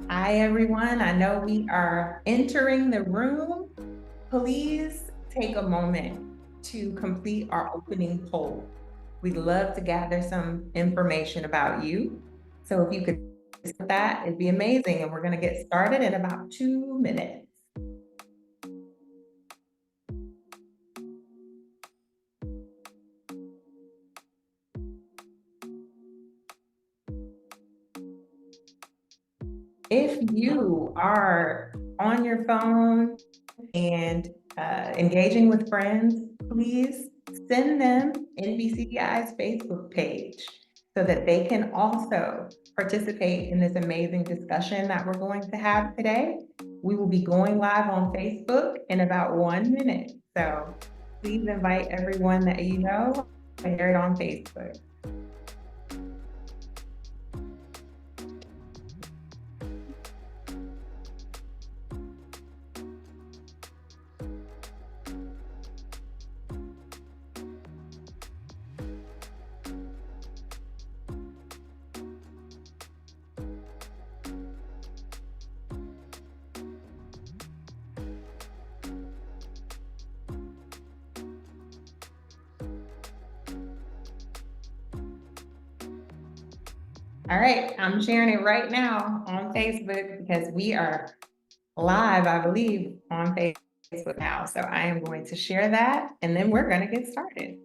Hi, everyone. I know we are entering the room. Please take a moment to complete our opening poll. We'd love to gather some information about you. So if you could do that, it'd be amazing. And we're going to get started in about 2 minutes. If you are on your phone and engaging with friends, please send them NBCDI's Facebook page so that they can also participate in this amazing discussion that we're going to have today. We will be going live on Facebook in about 1 minute. So please invite everyone that you know and share it on Facebook. All right, I'm sharing it right now on Facebook because we are live, I believe, on Facebook now. So I am going to share that and then we're going to get started.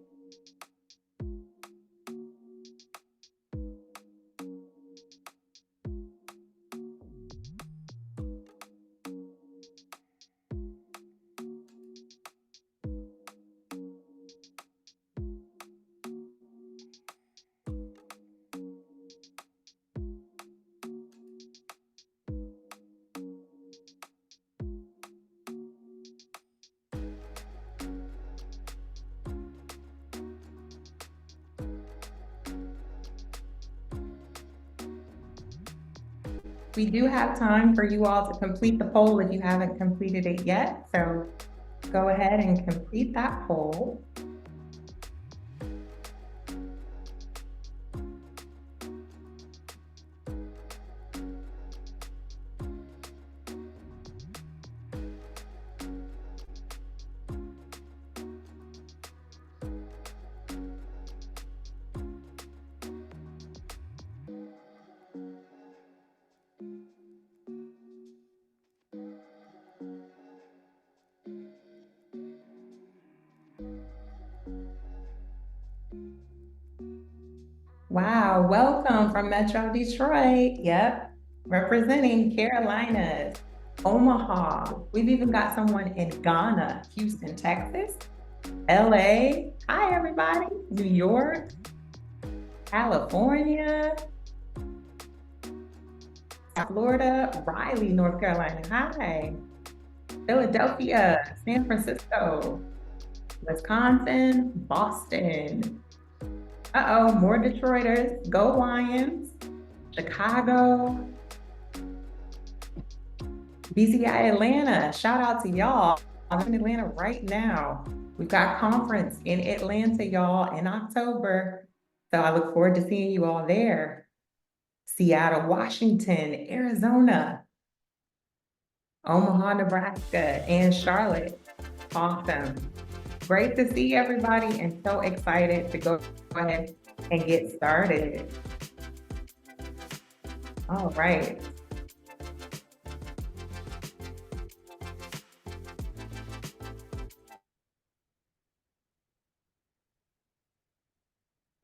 We do have time for you all to complete the poll if you haven't completed it yet. So go ahead and complete that poll. Wow, welcome from Metro Detroit. Yep, representing Carolinas, Omaha. We've even got someone in Ghana, Houston, Texas, LA. Hi, everybody. New York, California, Florida, Raleigh, North Carolina. Hi. Philadelphia, San Francisco, Wisconsin, Boston. Uh-oh, more Detroiters. Go Lions. Chicago, BCI Atlanta. Shout out to y'all. I'm in Atlanta right now. We've got conference in Atlanta, y'all, in October. So I look forward to seeing you all there. Seattle, Washington, Arizona, Omaha, Nebraska, and Charlotte. Awesome. Great to see everybody and so excited to go ahead and get started. All right.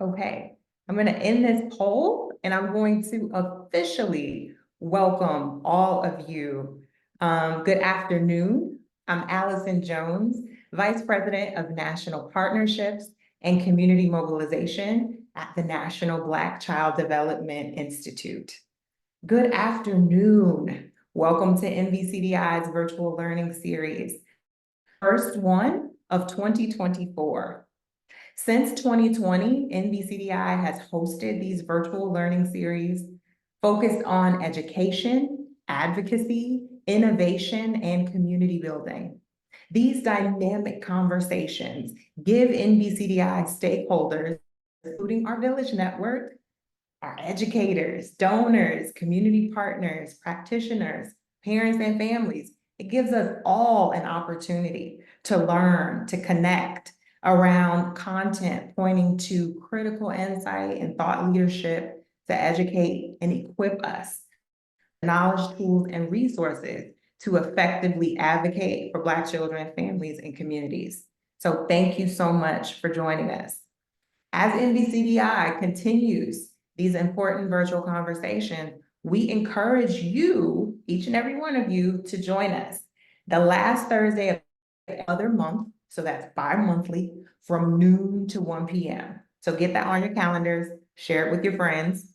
Okay, I'm going to end this poll and I'm going to officially welcome all of you. Good afternoon. I'm Allison Jones, Vice President of National Partnerships and Community Mobilization at the National Black Child Development Institute. Good afternoon. Welcome to NBCDI's virtual learning series, first one of 2024. Since 2020, NBCDI has hosted these virtual learning series focused on education, advocacy, innovation, and community building. These dynamic conversations give NBCDI stakeholders, including our Village Network, our educators, donors, community partners, practitioners, parents, and families. It gives us all an opportunity to learn, to connect around content pointing to critical insight and thought leadership to educate and equip us knowledge, tools, and resources to effectively advocate for Black children, families, and communities. So thank you so much for joining us. As NBCDI continues these important virtual conversations, we encourage you, each and every one of you, to join us. The last Thursday of the other month, so that's bi-monthly, from noon to 1 p.m. So get that on your calendars, share it with your friends.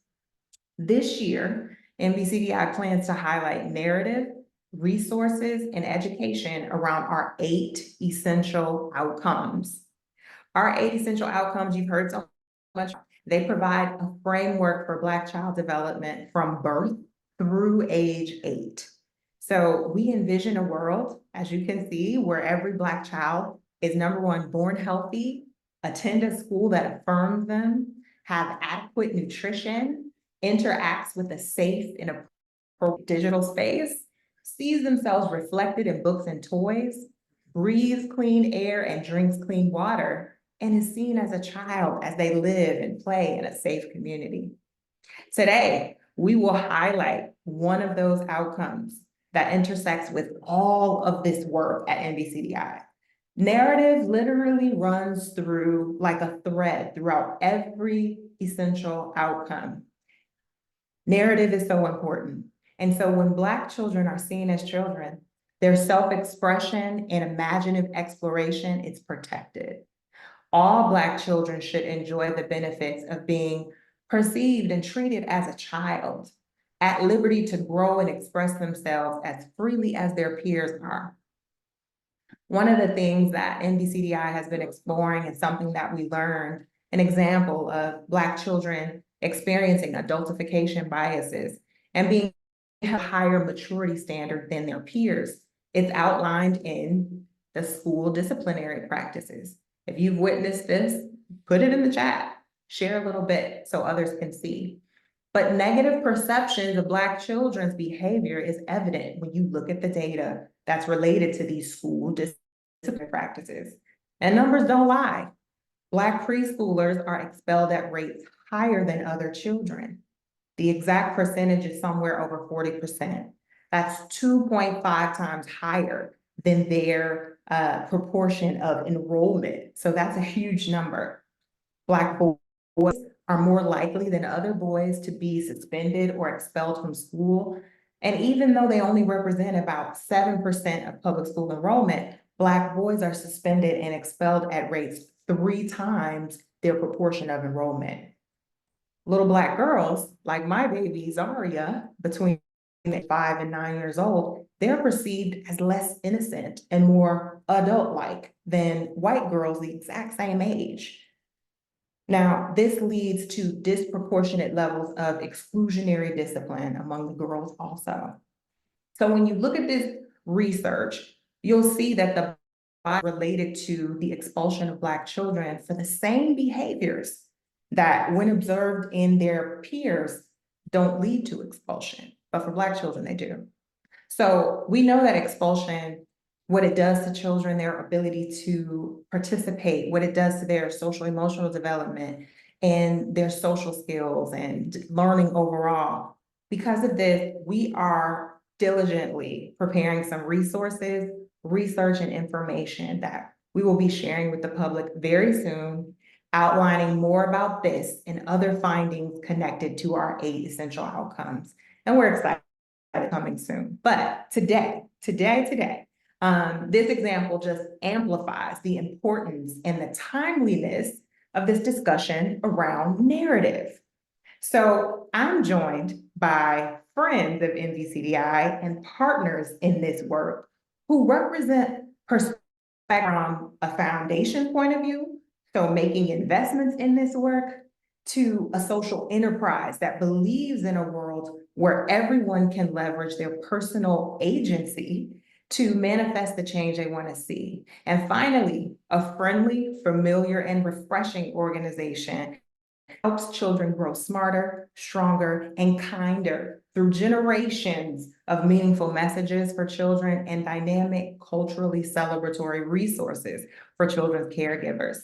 This year, NBCDI plans to highlight narrative, resources, and education around our 8 essential outcomes. Our 8 essential outcomes, you've heard so much, they provide a framework for Black child development from birth through age 8. So we envision a world, as you can see, where every Black child is, number one, born healthy, attend a school that affirms them, have adequate nutrition, interacts with a safe and appropriate digital space, sees themselves reflected in books and toys, breathes clean air and drinks clean water, and is seen as a child as they live and play in a safe community. Today, we will highlight one of those outcomes that intersects with all of this work at NBCDI. Narrative literally runs through like a thread throughout every essential outcome. Narrative is so important. And so when Black children are seen as children, their self-expression and imaginative exploration is protected. All Black children should enjoy the benefits of being perceived and treated as a child, at liberty to grow and express themselves as freely as their peers are. One of the things that NBCDI has been exploring is something that we learned, an example of Black children experiencing adultification biases and being a higher maturity standard than their peers. It's outlined in the school disciplinary practices. If you've witnessed this, put it in the chat, share a little bit so others can see. But negative perceptions of Black children's behavior is evident when you look at the data that's related to these school disciplinary practices. And numbers don't lie. Black preschoolers are expelled at rates higher than other children. The exact percentage is somewhere over 40%. That's 2.5 times higher than their proportion of enrollment. So that's a huge number. Black boys are more likely than other boys to be suspended or expelled from school. And even though they only represent about 7% of public school enrollment, Black boys are suspended and expelled at rates 3 times their proportion of enrollment. Little Black girls, like my baby Zaria, between 5 and 9 years old, they're perceived as less innocent and more adult-like than white girls the exact same age. Now, this leads to disproportionate levels of exclusionary discipline among the girls also. So when you look at this research, you'll see that the related to the expulsion of Black children for the same behaviors that, when observed in their peers, don't lead to expulsion, but for Black children, they do. So we know that expulsion, what it does to children, their ability to participate, what it does to their social emotional development and their social skills and learning overall. Because of this, we are diligently preparing some resources, research, and information that we will be sharing with the public very soon, outlining more about this and other findings connected to our 8 essential outcomes. And we're excited coming soon. But today, this example just amplifies the importance and the timeliness of this discussion around narrative. So I'm joined by friends of NBCDI and partners in this work who represent perspective from a foundation point of view, so making investments in this work, to a social enterprise that believes in a world where everyone can leverage their personal agency to manifest the change they want to see. And finally, a friendly, familiar, and refreshing organization helps children grow smarter, stronger, and kinder through generations of meaningful messages for children and dynamic, culturally celebratory resources for children's caregivers.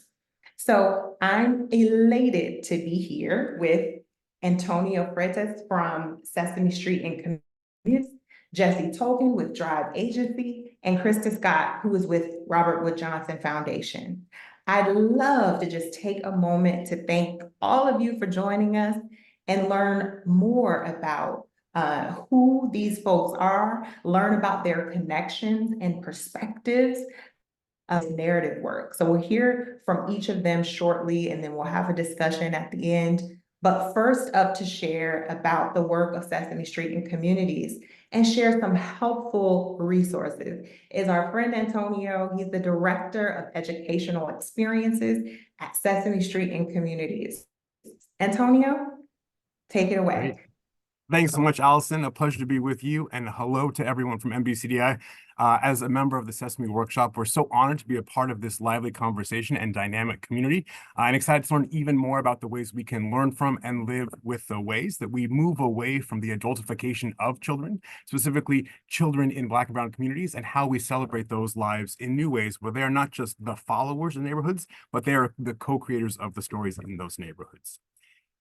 So I'm elated to be here with Antonio Freitas from Sesame Street and Communities, Jesse Tolkien with Drive Agency, and Krista Scott, who is with Robert Wood Johnson Foundation. I'd love to just take a moment to thank all of you for joining us and learn more about who these folks are, learn about their connections and perspectives of narrative work. So we'll hear from each of them shortly, and then we'll have a discussion at the end. But first up to share about the work of Sesame Street and Communities and share some helpful resources is our friend Antonio. He's the Director of Educational Experiences at Sesame Street and Communities. Antonio, take it away. Great. Thanks so much, Allison. A pleasure to be with you, and hello to everyone from NBCDI. As a member of the Sesame Workshop, we're so honored to be a part of this lively conversation and dynamic community, and excited to learn even more about the ways we can learn from and live with the ways that we move away from the adultification of children, specifically children in Black and Brown communities, and how we celebrate those lives in new ways where they are not just the followers in neighborhoods, but they are the co-creators of the stories in those neighborhoods.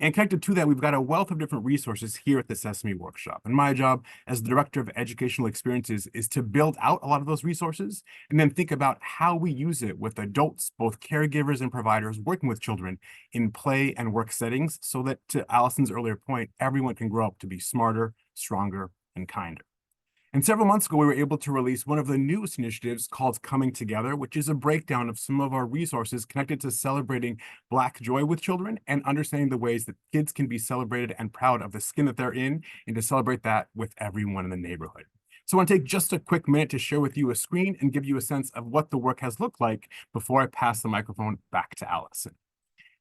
And connected to that, we've got a wealth of different resources here at the Sesame Workshop. And my job as the Director of Educational Experiences is to build out a lot of those resources and then think about how we use it with adults, both caregivers and providers working with children in play and work settings so that, to Allison's earlier point, everyone can grow up to be smarter, stronger, and kinder. And several months ago, we were able to release one of the newest initiatives called Coming Together, which is a breakdown of some of our resources connected to celebrating Black joy with children and understanding the ways that kids can be celebrated and proud of the skin that they're in, and to celebrate that with everyone in the neighborhood. So I want to take just a quick minute to share with you a screen and give you a sense of what the work has looked like before I pass the microphone back to Allison.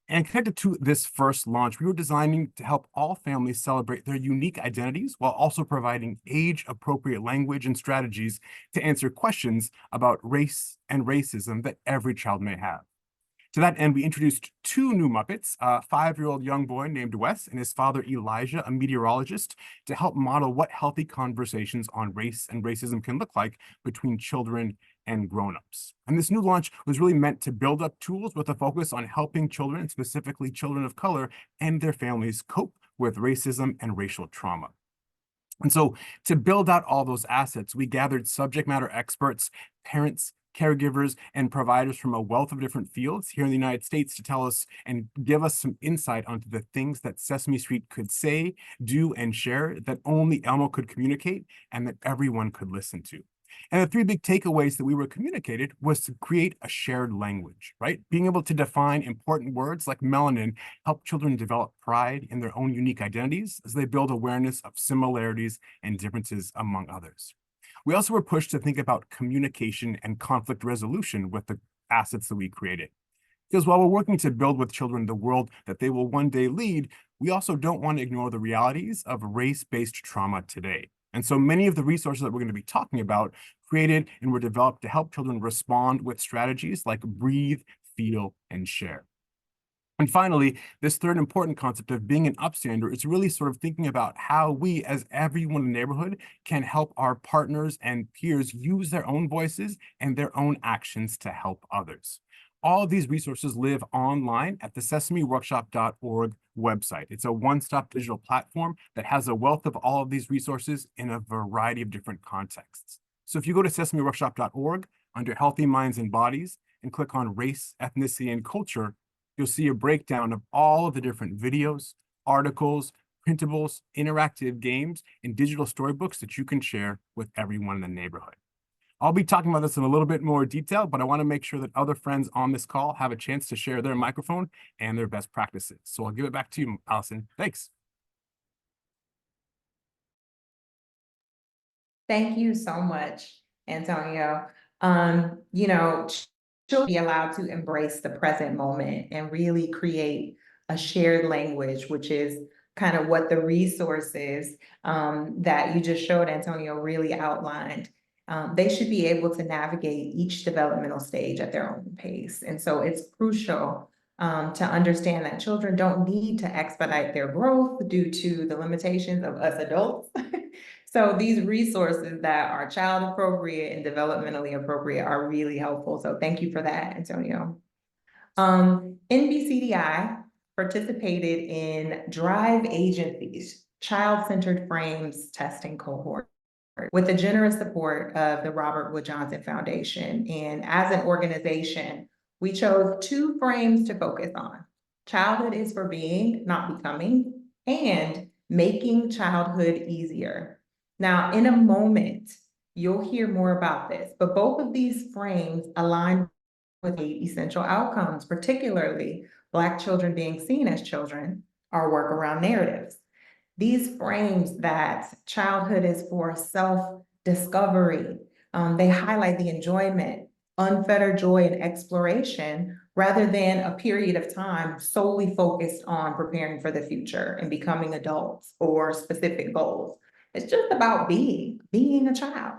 And connected to this first launch, we were designing to help all families celebrate their unique identities while also providing age-appropriate language and strategies to answer questions about race and racism that every child may have. To that end, we introduced two new Muppets, a 5-year-old young boy named Wes and his father Elijah, a meteorologist, to help model what healthy conversations on race and racism can look like between children and grown-ups. And this new launch was really meant to build up tools with a focus on helping children, specifically children of color, and their families cope with racism and racial trauma. And so to build out all those assets, we gathered subject matter experts, parents, caregivers, and providers from a wealth of different fields here in the United States to tell us and give us some insight onto the things that Sesame Street could say, do, and share that only Elmo could communicate and that everyone could listen to. And the three big takeaways that we were communicated was to create a shared language, right? Being able to define important words like melanin help children develop pride in their own unique identities as they build awareness of similarities and differences among others. We also were pushed to think about communication and conflict resolution with the assets that we created. Because while we're working to build with children the world that they will one day lead, we also don't want to ignore the realities of race-based trauma today. And so many of the resources that we're going to be talking about created and were developed to help children respond with strategies like breathe, feel, and share. And finally, this third important concept of being an upstander is really sort of thinking about how we, as everyone in the neighborhood, can help our partners and peers use their own voices and their own actions to help others. All of these resources live online at the sesameworkshop.org website. It's a one-stop digital platform that has a wealth of all of these resources in a variety of different contexts. So if you go to sesameworkshop.org under Healthy Minds and Bodies and click on Race, Ethnicity, and Culture, you'll see a breakdown of all of the different videos, articles, printables, interactive games, and digital storybooks that you can share with everyone in the neighborhood. I'll be talking about this in a little bit more detail, but I want to make sure that other friends on this call have a chance to share their microphone and their best practices. So I'll give it back to you, Allison. Thanks. Thank you so much, Antonio. Children be allowed to embrace the present moment and really create a shared language, which is kind of what the resources that you just showed, Antonio, really outlined. They should be able to navigate each developmental stage at their own pace. And so it's crucial to understand that children don't need to expedite their growth due to the limitations of us adults. So these resources that are child appropriate and developmentally appropriate are really helpful. So thank you for that, Antonio. NBCDI participated in Drive Agency's Child-Centered Frames testing cohort with the generous support of the Robert Wood Johnson Foundation. And as an organization, we chose 2 frames to focus on. Childhood is for being, not becoming, and making childhood easier. Now, in a moment, you'll hear more about this, but both of these frames align with 8 essential outcomes, particularly Black children being seen as children, our work around narratives. These frames that childhood is for self-discovery, they highlight the enjoyment, unfettered joy, and exploration, rather than a period of time solely focused on preparing for the future and becoming adults or specific goals. It's just about being a child.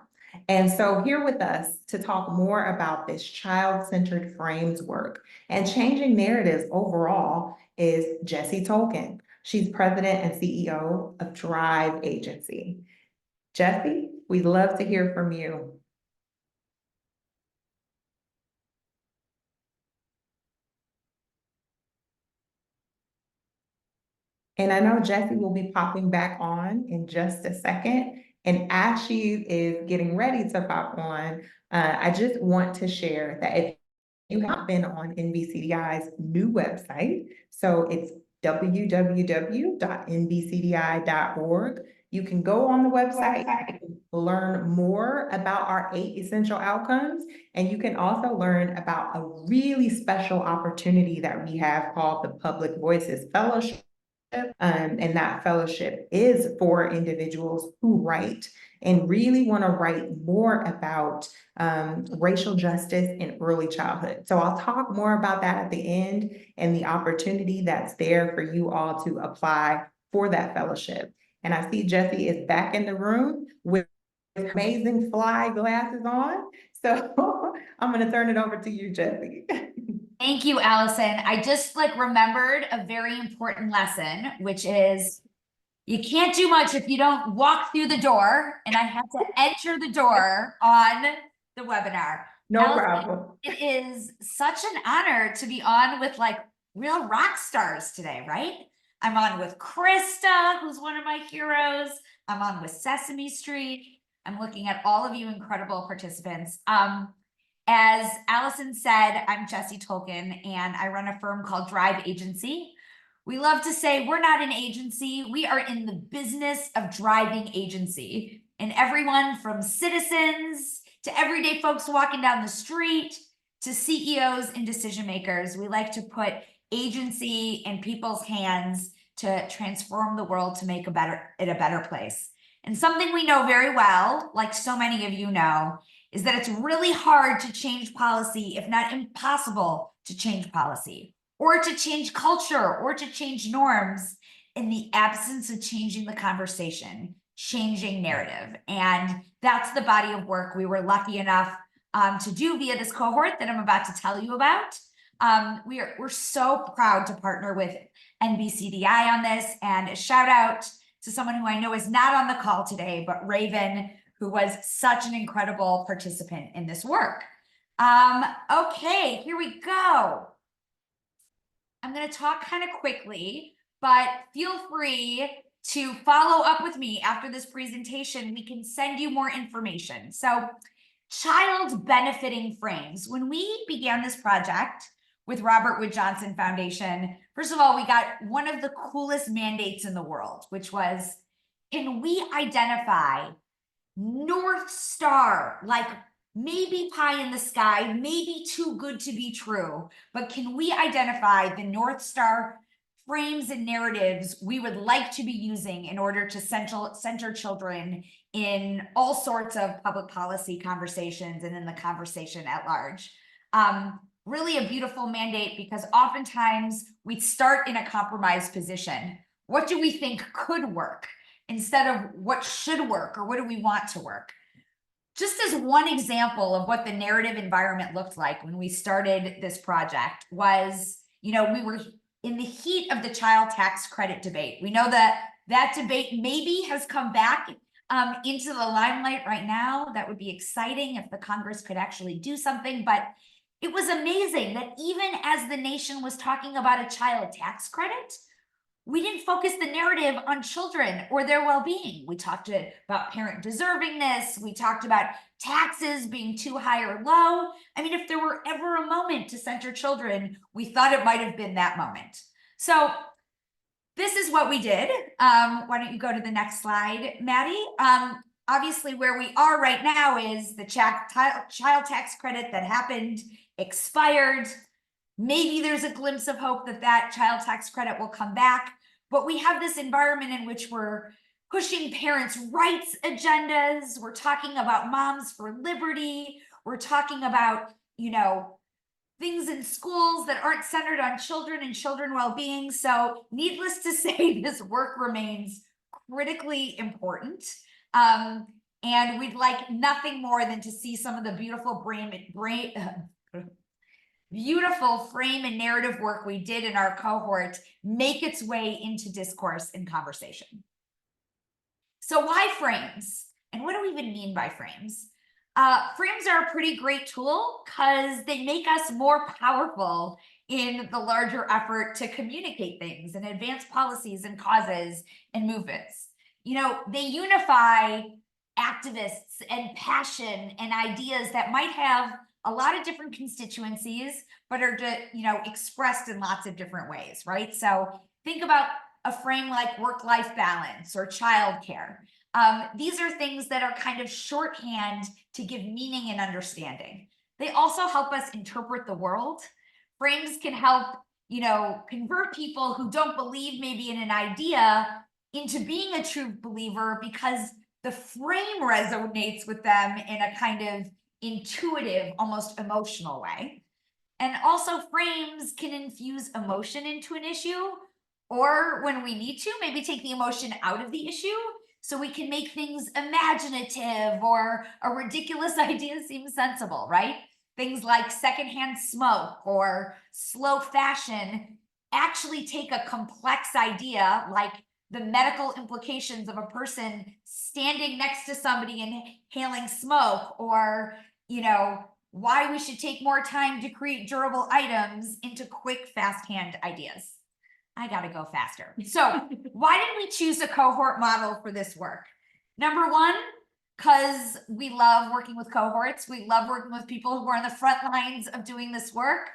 And so here with us to talk more about this child-centered frames work and changing narratives overall is Jessie Tolkien. She's president and CEO of Drive Agency. Jessie, we'd love to hear from you. And I know Jessie will be popping back on in just a second. And as she is getting ready to pop on, I just want to share that if you have been on NBCDI's new website, so it's www.nbcdi.org. You can go on the website, learn more about our 8 essential outcomes, and you can also learn about a really special opportunity that we have called the Public Voices Fellowship. And that fellowship is for individuals who write and really want to write more about racial justice in early childhood. So I'll talk more about that at the end and the opportunity that's there for you all to apply for that fellowship. And I see Jessie is back in the room with amazing fly glasses on. So I'm going to turn it over to you, Jessie. Thank you, Allison. I just remembered a very important lesson, which is you can't do much if you don't walk through the door, and I had to enter the door on the webinar. No Allison, problem. it is such an honor to be on with real rock stars today, right? I'm on with Krista, who's one of my heroes. I'm on with Sesame Street. I'm looking at all of you incredible participants. As Allison said, I'm Jessie Tolkien, and I run a firm called Drive Agency. We love to say we're not an agency. We are in the business of driving agency. And everyone from citizens to everyday folks walking down the street to CEOs and decision makers, we like to put agency in people's hands to transform the world to make it a better place. And something we know very well, like so many of you know, is that it's really hard to change policy, if not impossible to change policy, or to change culture, or to change norms in the absence of changing the conversation, changing narrative. And that's the body of work we were lucky enough to do via this cohort that I'm about to tell you about. We're so proud to partner with NBCDI on this, and a shout out to someone who I know is not on the call today, but Raven, who was such an incredible participant in this work. Okay, here we go. I'm going to talk kind of quickly, but feel free to follow up with me after this presentation. We can send you more information. So, child benefiting frames. When we began this project with Robert Wood Johnson Foundation, first of all, we got one of the coolest mandates in the world, which was, can we identify North Star, maybe pie in the sky, maybe too good to be true, but can we identify the North Star frames and narratives we would like to be using in order to center children in all sorts of public policy conversations and in the conversation at large? Really a beautiful mandate, because oftentimes we start in a compromised position. What do we think could work instead of what should work or what do we want to work? Just as one example of what the narrative environment looked like when we started this project was You know, we were in the heat of the child tax credit debate. We know that that debate maybe has come back into the limelight right now. That would be exciting if the Congress could actually do something, but it was amazing that even as the nation was talking about a child tax credit, we didn't focus the narrative on children or their well-being. We talked about parent deservingness. We talked about taxes being too high or low. I mean, if there were ever a moment to center children, we thought it might have been that moment. So this is what we did. Why don't you go to the next slide, Maddie? Obviously, where we are right now is the child tax credit that happened expired. Maybe there's a glimpse of hope that that child tax credit will come back, but we have this environment in which we're pushing parents' rights agendas. We're talking about moms for liberty. We're talking about, you know, things in schools that aren't centered on children and children well-being. So needless to say, this work remains critically important. And we'd like nothing more than to see some of the beautiful beautiful frame and narrative work we did in our cohort make its way into discourse and conversation. So why frames? And what do we even mean by frames? Frames are a pretty great tool because they make us more powerful in the larger effort to communicate things and advance policies and causes and movements. You know, they unify activists and passion and ideas that might have a lot of different constituencies, but are, you know, expressed in lots of different ways, right? So think about a frame like work-life balance or childcare. These are things that are kind of shorthand to give meaning and understanding. They also help us interpret the world. Frames can help, you know, convert people who don't believe maybe in an idea into being a true believer because the frame resonates with them in a kind of intuitive, almost emotional way. And also frames can infuse emotion into an issue, or when we need to, maybe take the emotion out of the issue so we can make things imaginative or a ridiculous idea seem sensible, right? Things like secondhand smoke or slow fashion actually take a complex idea like the medical implications of a person standing next to somebody inhaling smoke, or, you know, why we should take more time to create durable items into quick, fast hand ideas. I gotta go faster. So why did we choose a cohort model for this work? Number one, because we love working with cohorts. We love working with people who are on the front lines of doing this work.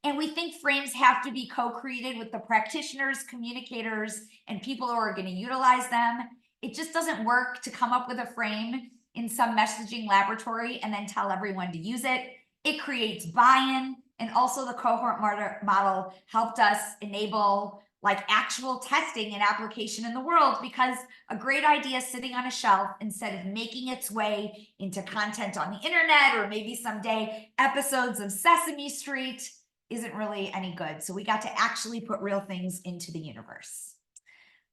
And we think frames have to be co-created with the practitioners, communicators, and people who are going to utilize them. It just doesn't work to come up with a frame in some messaging laboratory and then tell everyone to use it. It creates buy-in. And also the cohort model helped us enable like actual testing and application in the world, because a great idea sitting on a shelf instead of making its way into content on the internet or maybe someday episodes of Sesame Street isn't really any good. So we got to actually put real things into the universe.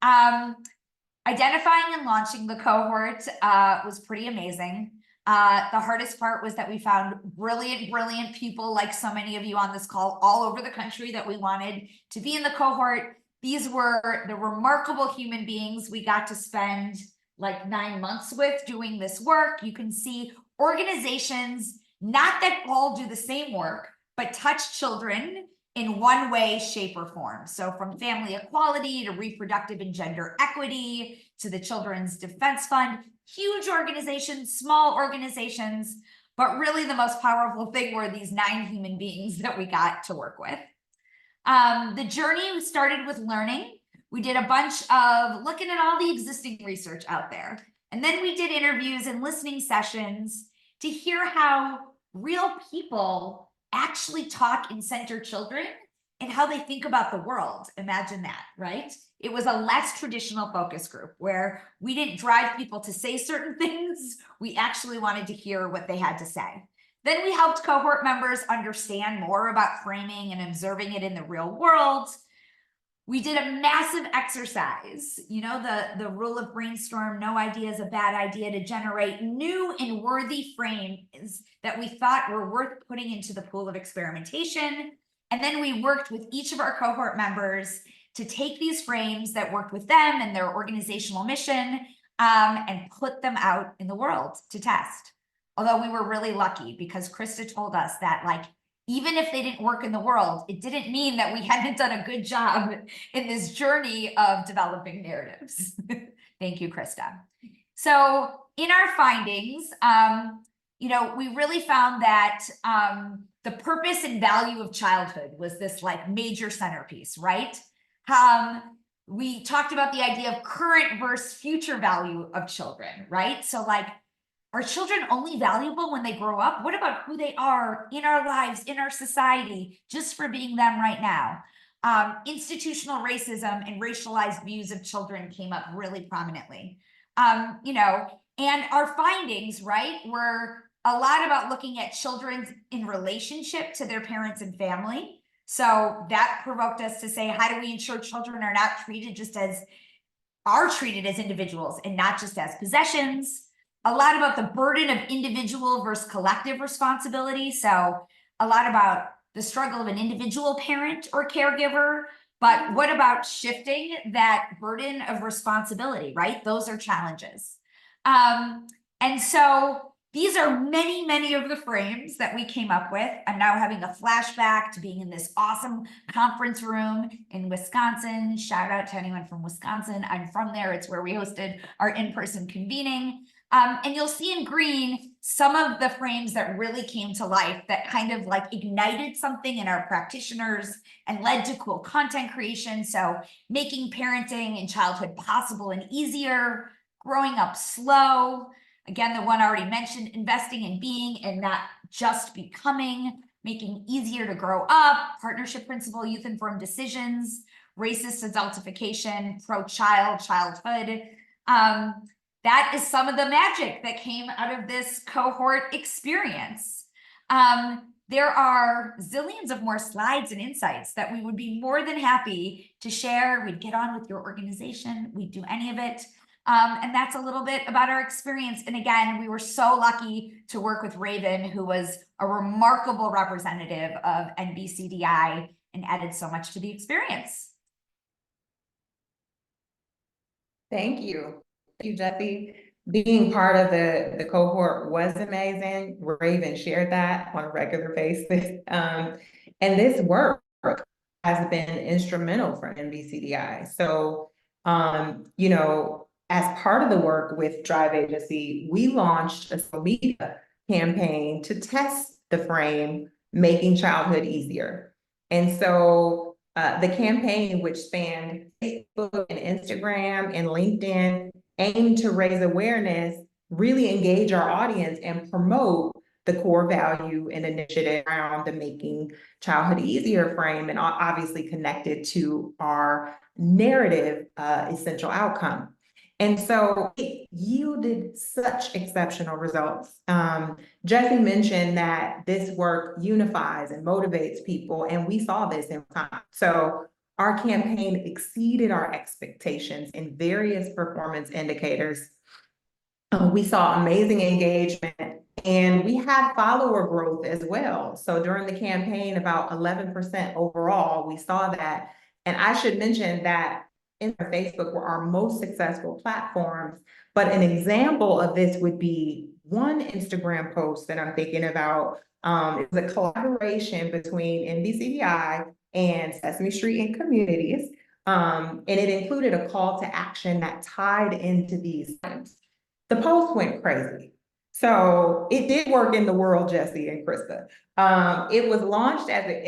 Identifying and launching the cohort was pretty amazing. The hardest part was that we found brilliant people, like so many of you on this call, all over the country that we wanted to be in the cohort. These were the remarkable human beings we got to spend like 9 months with doing this work. You can see organizations, not that all do the same work, but touch children in one way, shape, or form. So from family equality to reproductive and gender equity to the Children's Defense Fund, huge organizations, small organizations, but really the most powerful thing were these 9 human beings that we got to work with. The journey started with learning. We did a bunch of looking at all the existing research out there. And then we did interviews and listening sessions to hear how real people actually talk and center children and how they think about the world. Imagine that, right? It was a less traditional focus group where we didn't drive people to say certain things. We actually wanted to hear what they had to say. Then we helped cohort members understand more about framing and observing it in the real world. We did a massive exercise, you know, the rule of brainstorm, no idea is a bad idea, to generate new and worthy frames that we thought were worth putting into the pool of experimentation. And then we worked with each of our cohort members to take these frames that worked with them and their organizational mission, and put them out in the world to test. Although we were really lucky because Krista told us that, like, even if they didn't work in the world, it didn't mean that we hadn't done a good job in this journey of developing narratives. Thank you, Krista. So in our findings, you know, we really found that the purpose and value of childhood was this like major centerpiece, right? We talked about the idea of current versus future value of children, right? So like, are children only valuable when they grow up? What about who they are in our lives, in our society, just for being them right now? Institutional racism and racialized views of children came up really prominently. You know, and our findings, right, were a lot about looking at children in relationship to their parents and family. So that provoked us to say, how do we ensure children are not treated as individuals and not just as possessions? A lot about the burden of individual versus collective responsibility. So a lot about the struggle of an individual parent or caregiver, but what about shifting that burden of responsibility, right? Those are challenges. And so these are many, many of the frames that we came up with. I'm now having a flashback to being in this awesome conference room in Wisconsin. Shout out to anyone from Wisconsin. I'm from there. It's where we hosted our in-person convening. And you'll see in green some of the frames that really came to life that kind of like ignited something in our practitioners and led to cool content creation. So making parenting and childhood possible and easier, growing up slow. Again, the one I already mentioned, investing in being and not just becoming, making easier to grow up, partnership principle, youth-informed decisions, racist adultification, pro-child, childhood. That is some of the magic that came out of this cohort experience. There are zillions of more slides and insights that we would be more than happy to share. We'd get on with your organization. We'd do any of it. And that's a little bit about our experience. And again, we were so lucky to work with Raven, who was a remarkable representative of NBCDI and added so much to the experience. Thank you. Thank you, Jesse. Being part of the cohort was amazing. Raven shared that on a regular basis. And this work has been instrumental for NBCDI. So, you know, as part of the work with Drive Agency, we launched a social media campaign to test the frame, making childhood easier. And so the campaign, which spanned Facebook and Instagram and LinkedIn, aimed to raise awareness, really engage our audience and promote the core value and initiative around the Making Childhood Easier frame, and obviously connected to our narrative essential outcome. And so it yielded such exceptional results. Jesse mentioned that this work unifies and motivates people, and we saw this in time. So our campaign exceeded our expectations in various performance indicators. We saw amazing engagement, and we had follower growth as well. So during the campaign, about 11% overall, we saw that. And I should mention that Instagram and Facebook were our most successful platforms. But an example of this would be one Instagram post that I'm thinking about. It was a collaboration between NBCDI and Sesame Street and communities. And it included a call to action that tied into these things. The post went crazy. So it did work in the world, Jesse and Krista. It was launched as an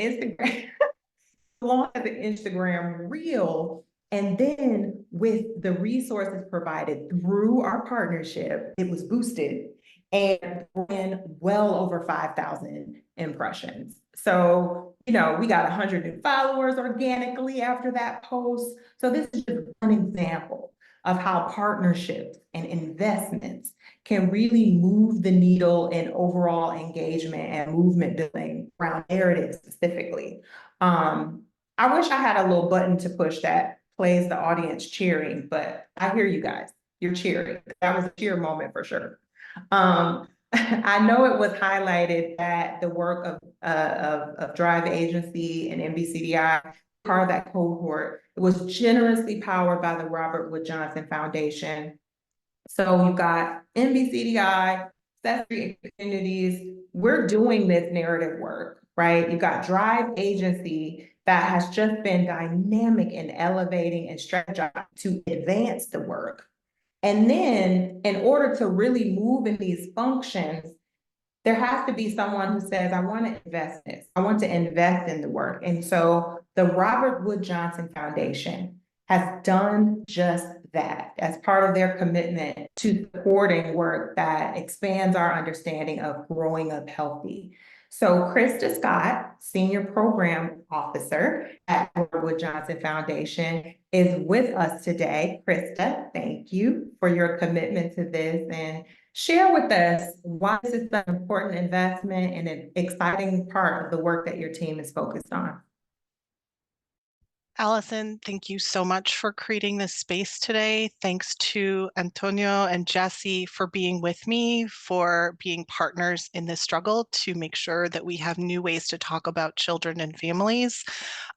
Instagram reel. And then with the resources provided through our partnership, it was boosted and ran well over 5,000 impressions. So, you know, we got 100 followers organically after that post. So this is just one example of how partnerships and investments can really move the needle in overall engagement and movement building around narrative specifically. I wish I had a little button to push that plays the audience cheering, but I hear you guys, you're cheering. That was a cheer moment for sure. I know it was highlighted that the work of Drive Agency and NBCDI, part of that cohort, it was generously powered by the Robert Wood Johnson Foundation. So you've got NBCDI, Sesame Street communities, we're doing this narrative work, right? You've got Drive Agency that has just been dynamic in elevating and strategizing to advance the work. And then in order to really move in these functions, there has to be someone who says, I want to invest in this. I want to invest in the work. And so the Robert Wood Johnson Foundation has done just that as part of their commitment to supporting work that expands our understanding of growing up healthy. So Krista Scott, Senior Program Officer at Robert Wood Johnson Foundation, is with us today. Krista, thank you for your commitment to this, and share with us why this is an important investment and an exciting part of the work that your team is focused on. Allison, thank you so much for creating this space today. Thanks to Antonio and Jesse for being with me, for being partners in this struggle to make sure that we have new ways to talk about children and families.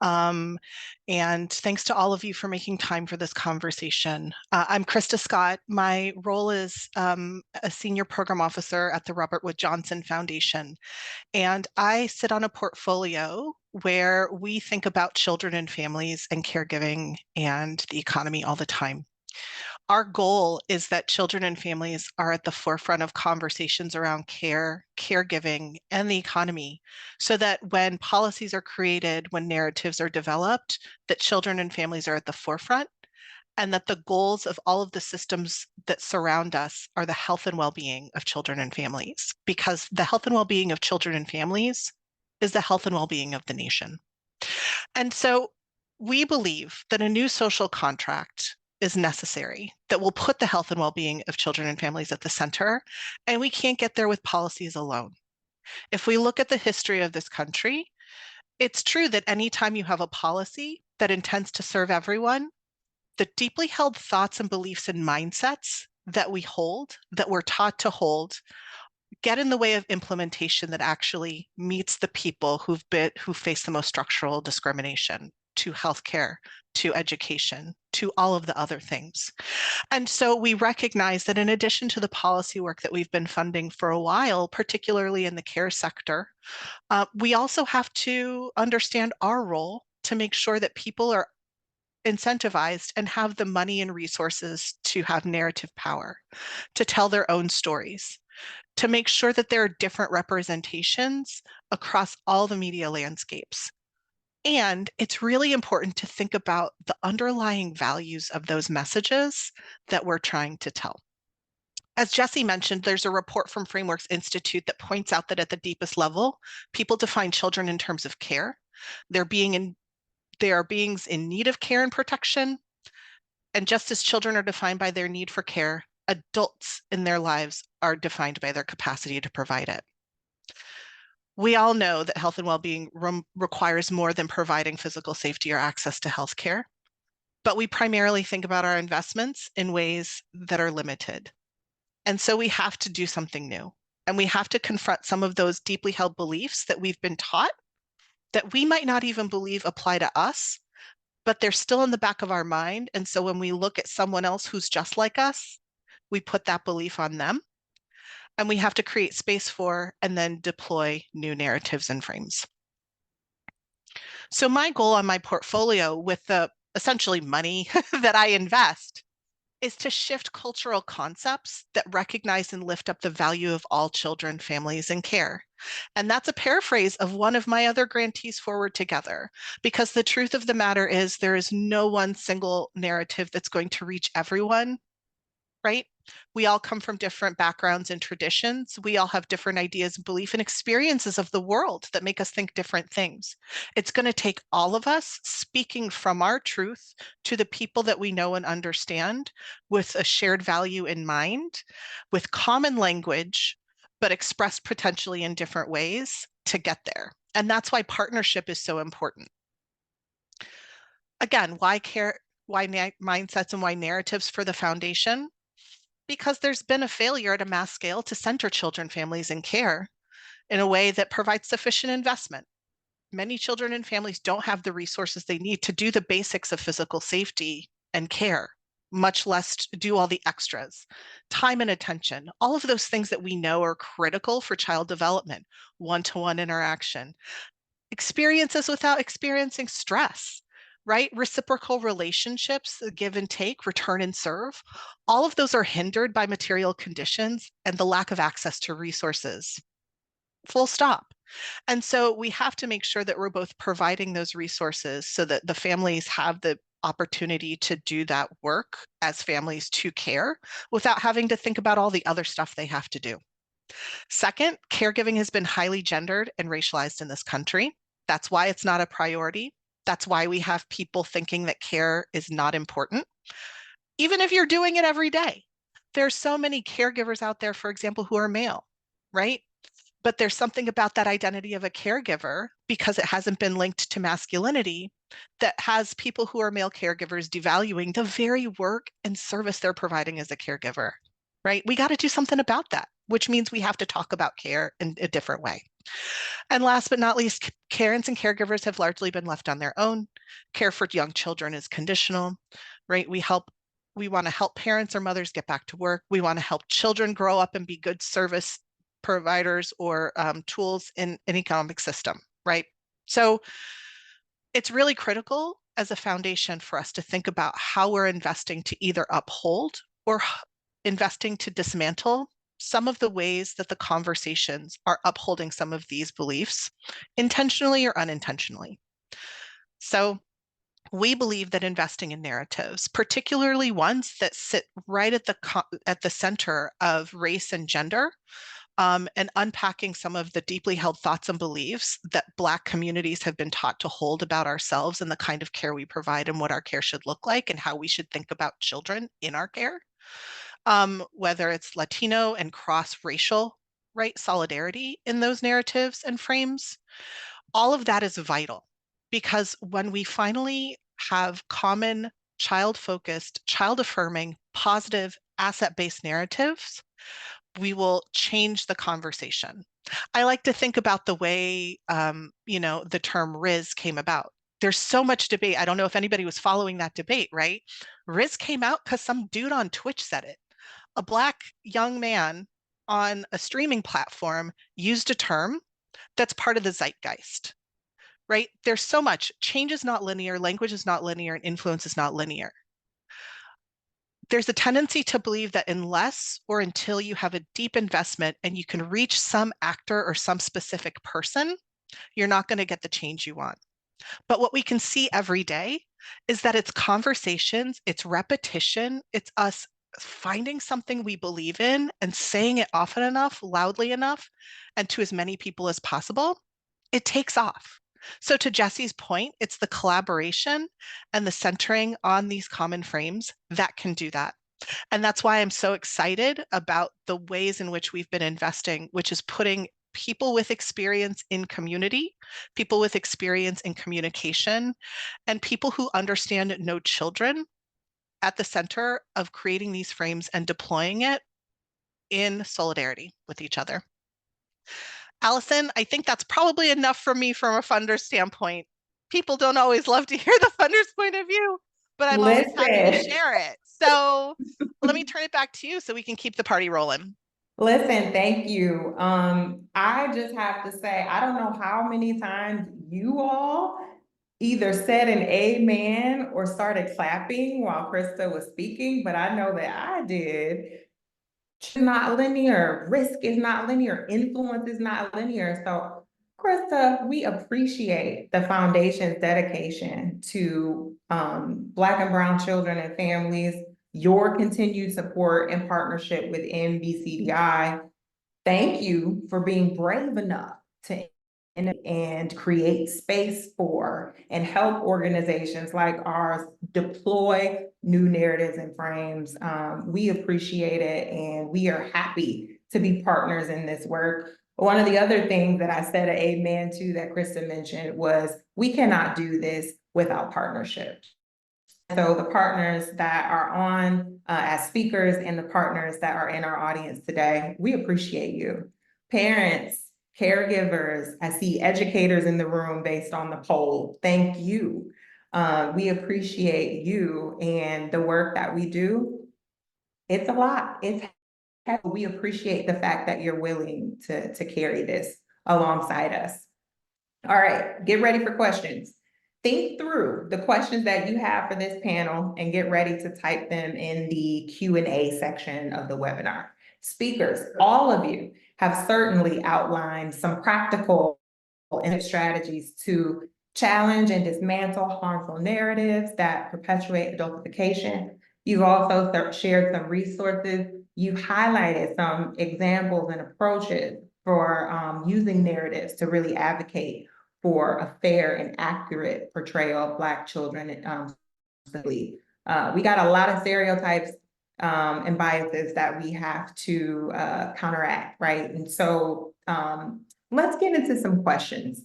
And thanks to all of you for making time for this conversation. I'm Krista Scott. My role is a senior program officer at the Robert Wood Johnson Foundation. And I sit on a portfolio where we think about children and families and caregiving and the economy all the time. Our goal is that children and families are at the forefront of conversations around care, caregiving, and the economy, so that when policies are created, when narratives are developed, that children and families are at the forefront, and that the goals of all of the systems that surround us are the health and well-being of children and families, because the health and well-being of children and families is the health and well-being of the nation. And so we believe that a new social contract is necessary that will put the health and well-being of children and families at the center, and we can't get there with policies alone. If we look at the history of this country, it's true that anytime you have a policy that intends to serve everyone, the deeply held thoughts and beliefs and mindsets that we hold, that we're taught to hold, get in the way of implementation that actually meets the people who face the most structural discrimination, to healthcare, to education, to all of the other things. And so we recognize that in addition to the policy work that we've been funding for a while, particularly in the care sector, we also have to understand our role to make sure that people are incentivized and have the money and resources to have narrative power, to tell their own stories, to make sure that there are different representations across all the media landscapes. And it's really important to think about the underlying values of those messages that we're trying to tell. As Jesse mentioned, there's a report from Frameworks Institute that points out that at the deepest level, people define children in terms of care. They are beings in need of care and protection. And just as children are defined by their need for care, adults in their lives are defined by their capacity to provide it. We all know that health and well-being requires more than providing physical safety or access to healthcare, but we primarily think about our investments in ways that are limited. And so we have to do something new, and we have to confront some of those deeply held beliefs that we've been taught that we might not even believe apply to us, but they're still in the back of our mind. And so when we look at someone else who's just like us, we put that belief on them. And we have to create space for and then deploy new narratives and frames. So my goal on my portfolio with the essentially money that I invest is to shift cultural concepts that recognize and lift up the value of all children, families, and care. And that's a paraphrase of one of my other grantees, Forward Together, because the truth of the matter is there is no one single narrative that's going to reach everyone, right? We all come from different backgrounds and traditions. We all have different ideas, belief, and experiences of the world that make us think different things. It's going to take all of us speaking from our truth to the people that we know and understand with a shared value in mind, with common language, but expressed potentially in different ways to get there. And that's why partnership is so important. Again, why care, why mindsets and why narratives for the foundation? because there's been a failure at a mass scale to center children, families, and care in a way that provides sufficient investment. Many children and families don't have the resources they need to do the basics of physical safety and care, much less to do all the extras, time and attention, all of those things that we know are critical for child development, one-to-one interaction, experiences without experiencing stress, right? Reciprocal relationships, the give and take, return and serve, all of those are hindered by material conditions and the lack of access to resources. Full stop. And so we have to make sure that we're both providing those resources so that the families have the opportunity to do that work as families to care without having to think about all the other stuff they have to do. Second, caregiving has been highly gendered and racialized in this country. That's why it's not a priority. That's why we have people thinking that care is not important, even if you're doing it every day. There's so many caregivers out there, for example, who are male, right? But there's something about that identity of a caregiver, because it hasn't been linked to masculinity, that has people who are male caregivers devaluing the very work and service they're providing as a caregiver, right? We got to do something about that, which means we have to talk about care in a different way. And last but not least, parents and caregivers have largely been left on their own. Care for young children is conditional, right? We want to help parents or mothers get back to work. We want to help children grow up and be good service providers or tools in an economic system, right? So it's really critical as a foundation for us to think about how we're investing to either uphold or investing to dismantle some of the ways that the conversations are upholding some of these beliefs, intentionally or unintentionally. So we believe that investing in narratives, particularly ones that sit right at the center of race and gender, and unpacking some of the deeply held thoughts and beliefs that Black communities have been taught to hold about ourselves and the kind of care we provide and what our care should look like and how we should think about children in our care. Whether it's Latino and cross-racial, right, solidarity in those narratives and frames, all of that is vital, because when we finally have common child-focused, child-affirming, positive, asset-based narratives, we will change the conversation. I like to think about the way, the term Riz came about. There's so much debate. I don't know if anybody was following that debate, right? Riz came out because some dude on Twitch said it. A Black young man on a streaming platform used a term that's part of the zeitgeist, right? There's so much. Change is not linear, language is not linear, and influence is not linear. There's a tendency to believe that unless or until you have a deep investment and you can reach some actor or some specific person, you're not going to get the change you want. But what we can see every day is that it's conversations, it's repetition, it's us finding something we believe in and saying it often enough, loudly enough, and to as many people as possible, it takes off. So to Jesse's point, it's the collaboration and the centering on these common frames that can do that. And that's why I'm so excited about the ways in which we've been investing, which is putting people with experience in community, people with experience in communication, and people who understand no children at the center of creating these frames and deploying it in solidarity with each other. Allison, I think that's probably enough for me from a funder standpoint. People don't always love to hear the funder's point of view, but I'm always happy to share it. So let me turn it back to you so we can keep the party rolling. Listen, thank you. I just have to say, I don't know how many times you all either said an amen or started clapping while Krista was speaking, but I know that I did. Not linear, risk is not linear, influence is not linear. So Krista, we appreciate the foundation's dedication to Black and brown children and families, your continued support and partnership with NBCDI. Thank you for being brave enough to and create space for and help organizations like ours deploy new narratives and frames. We appreciate it and we are happy to be partners in this work. One of the other things that I said an amen to that Krista mentioned was we cannot do this without partnerships. so the partners that are on as speakers and the partners that are in our audience today, we appreciate you. Parents, caregivers, I see educators in the room based on the poll. Thank you. We appreciate you and the work that we do. It's a lot. We appreciate the fact that you're willing to carry this alongside us. All right, get ready for questions. Think through the questions that you have for this panel and get ready to type them in the Q&A section of the webinar. Speakers, all of you have certainly outlined some practical strategies to challenge and dismantle harmful narratives that perpetuate adultification. You've also shared some resources. You've highlighted some examples and approaches for using narratives to really advocate for a fair and accurate portrayal of Black children. We got a lot of stereotypes and biases that we have to counteract, right? And so let's get into some questions.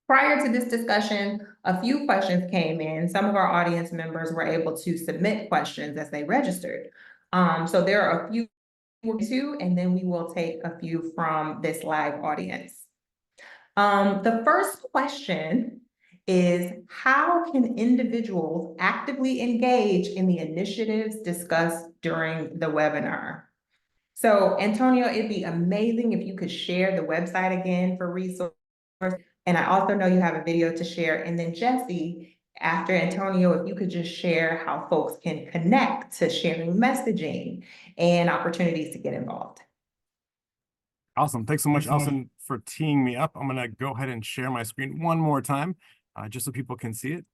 Prior to this discussion, a few questions came in. Some of our audience members were able to submit questions as they registered. So there are a few, and then we will take a few from this live audience. The first question is, how can individuals actively engage in the initiatives discussed during the webinar? So Antonio, it'd be amazing if you could share the website again for resources. And I also know you have a video to share. And then Jesse, after Antonio, if you could just share how folks can connect to sharing messaging and opportunities to get involved. Awesome. Thanks so much, Allison, for teeing me up. I'm going to go ahead and share my screen one more time, just so people can see it.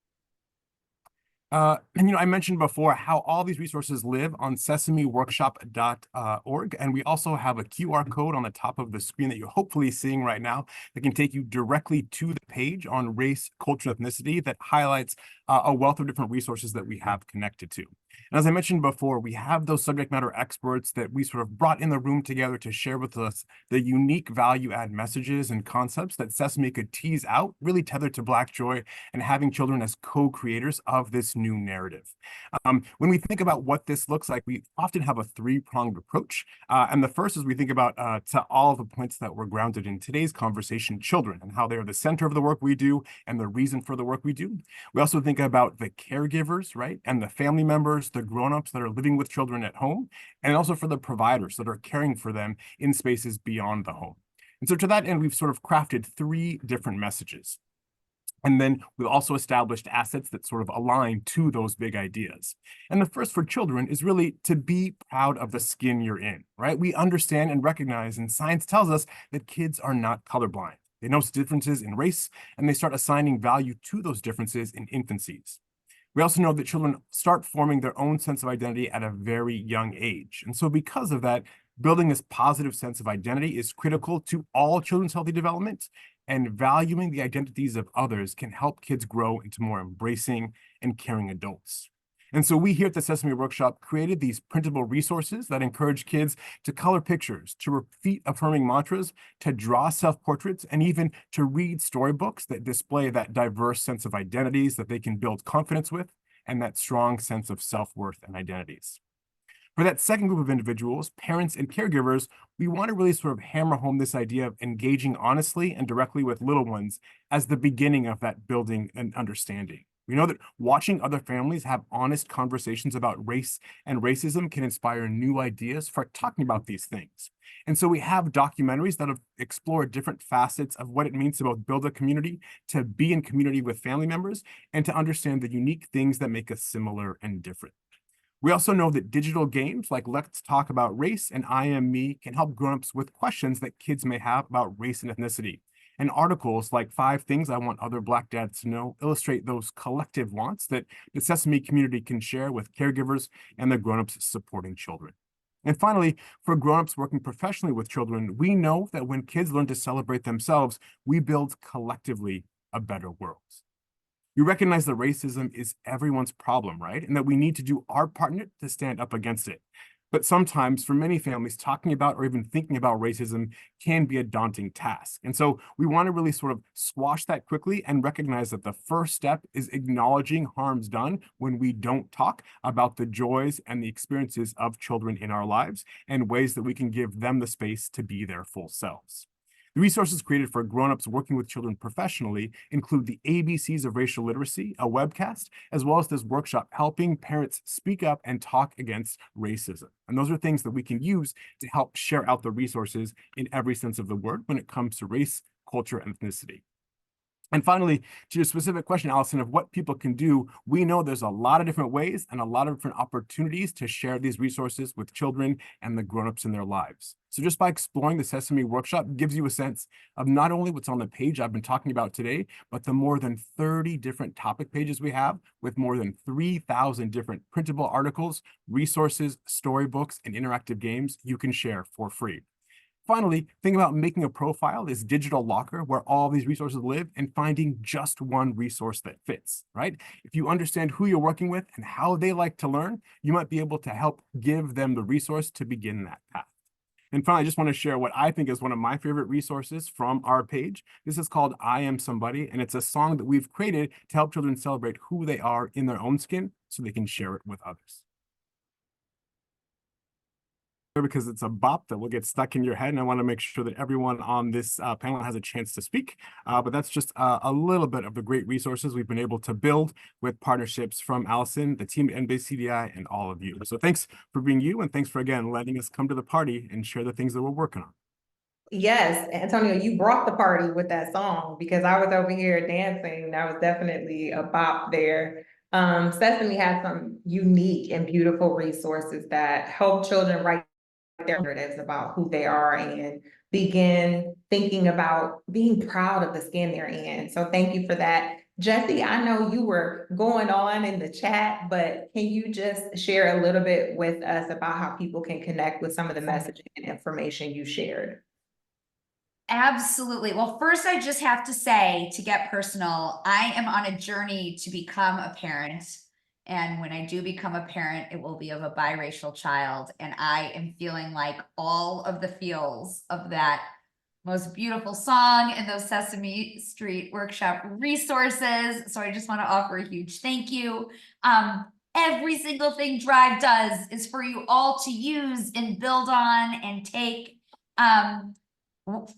And I mentioned before how all these resources live on sesameworkshop.org. And we also have a QR code on the top of the screen that you're hopefully seeing right now that can take you directly to the page on race, culture, and ethnicity that highlights a wealth of different resources that we have connected to. And as I mentioned before, we have those subject matter experts that we sort of brought in the room together to share with us the unique value add messages and concepts that Sesame could tease out, really tethered to Black joy and having children as co-creators of this new narrative. When we think about what this looks like, we often have a three-pronged approach. And the first is we think about to all of the points that were grounded in today's conversation, children, and how they're the center of the work we do and the reason for the work we do. We also think about the caregivers, right? And the family members, the grown-ups that are living with children at home, and also for the providers that are caring for them in spaces beyond the home. And so to that end, we've sort of crafted three different messages. And then we've also established assets that sort of align to those big ideas. And the first for children is really to be proud of the skin you're in, right? We understand and recognize, and science tells us that kids are not colorblind. They notice differences in race, and they start assigning value to those differences in infancies. We also know that children start forming their own sense of identity at a very young age. And so because of that, building this positive sense of identity is critical to all children's healthy development, and valuing the identities of others can help kids grow into more embracing and caring adults. And so we here at the Sesame Workshop created these printable resources that encourage kids to color pictures, to repeat affirming mantras, to draw self-portraits, and even to read storybooks that display that diverse sense of identities that they can build confidence with, and that strong sense of self-worth and identities. For that second group of individuals, parents and caregivers, we want to really sort of hammer home this idea of engaging honestly and directly with little ones as the beginning of that building and understanding. We know that watching other families have honest conversations about race and racism can inspire new ideas for talking about these things. And so we have documentaries that have explored different facets of what it means to both build a community, to be in community with family members, and to understand the unique things that make us similar and different. We also know that digital games like Let's Talk About Race and I Am Me can help grown-ups with questions that kids may have about race and ethnicity. And articles like 5 Things I Want Other Black Dads to Know illustrate those collective wants that the Sesame community can share with caregivers and the grown-ups supporting children. And finally, for grown-ups working professionally with children, we know that when kids learn to celebrate themselves, we build collectively a better world. We recognize that racism is everyone's problem, right? And that we need to do our part in it to stand up against it. But sometimes for many families, talking about or even thinking about racism can be a daunting task. And so we want to really sort of squash that quickly and recognize that the first step is acknowledging harms done when we don't talk about the joys and the experiences of children in our lives and ways that we can give them the space to be their full selves. The resources created for grown-ups working with children professionally include the ABCs of Racial Literacy, a webcast, as well as this workshop helping parents speak up and talk against racism. And those are things that we can use to help share out the resources in every sense of the word when it comes to race, culture, and ethnicity. And finally, to your specific question, Allison, of what people can do, we know there's a lot of different ways and a lot of different opportunities to share these resources with children and the grown-ups in their lives. So just by exploring the Sesame Workshop gives you a sense of not only what's on the page I've been talking about today, but the more than 30 different topic pages we have with more than 3,000 different printable articles, resources, storybooks, and interactive games you can share for free. Finally, think about making a profile, this digital locker where all these resources live, and finding just one resource that fits, right? If you understand who you're working with and how they like to learn, you might be able to help give them the resource to begin that path. And finally, I just want to share what I think is one of my favorite resources from our page. This is called I Am Somebody, and it's a song that we've created to help children celebrate who they are in their own skin so they can share it with others. Because it's a bop that will get stuck in your head, and I want to make sure that everyone on this panel has a chance to speak. But that's just a little bit of the great resources we've been able to build with partnerships from Allison, the team at NBCDI, and all of you. So thanks for being you, and thanks for, again, letting us come to the party and share the things that we're working on. Yes, Antonio, you brought the party with that song because I was over here dancing. That was definitely a bop there. Sesame has some unique and beautiful resources that help children write their narratives about who they are and begin thinking about being proud of the skin they're in. So thank you for that. Jesse, I know you were going on in the chat, but can you just share a little bit with us about how people can connect with some of the messaging and information you shared? Absolutely. Well, first, I just have to say, to get personal, I am on a journey to become a parent. And when I do become a parent, it will be of a biracial child. And I am feeling like all of the feels of that most beautiful song and those Sesame Street workshop resources. So I just want to offer a huge thank you. Every single thing Drive does is for you all to use and build on and take.